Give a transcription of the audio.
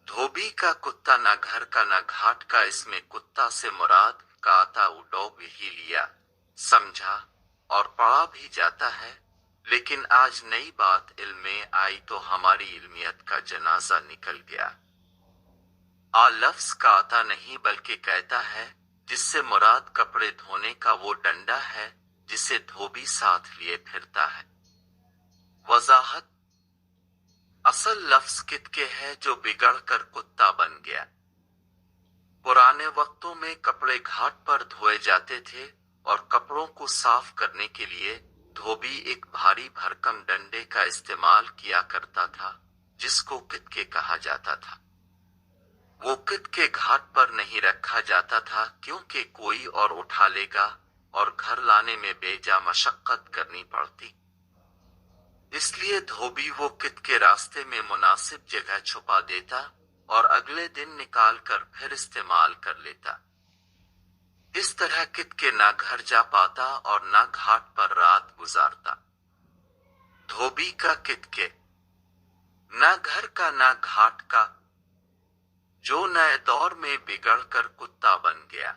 धोबी का कुत्ता न घर का न घाट का, इसमें कुत्ता से मुराद का आता उडोब ही लिया, समझा और पढ़ा भी जाता है। लेकिन आज नई बात इल्म में आई तो हमारी इल्मियत का जनाजा निकल गया। आ लफ्ज का आता नहीं बल्कि कहता है, जिससे मुराद कपड़े धोने का वो डंडा है जिसे धोबी साथ लिए फिरता है। वजाहत: असल लफ्ज कितके है जो बिगड़ कर कुत्ता बन गया। पुराने वक्तों में कपड़े घाट पर धोए जाते थे और कपड़ों को साफ करने के लिए धोबी एक भारी भरकम डंडे का इस्तेमाल किया करता था, जिसको कितके कहा जाता था। वो कितके घाट पर नहीं रखा जाता था क्योंकि कोई और उठा लेगा और घर लाने में बेजा मशक्कत करनी पड़ती। इसलिए धोबी वो कितके रास्ते में मुनासिब जगह छुपा देता और अगले दिन निकाल कर फिर इस्तेमाल कर लेता। इस तरह कितके ना घर जा पाता और ना घाट पर रात गुजारता। धोबी का कितके, ना घर का ना घाट का, जो नए दौर में बिगड़ कर कुत्ता बन गया।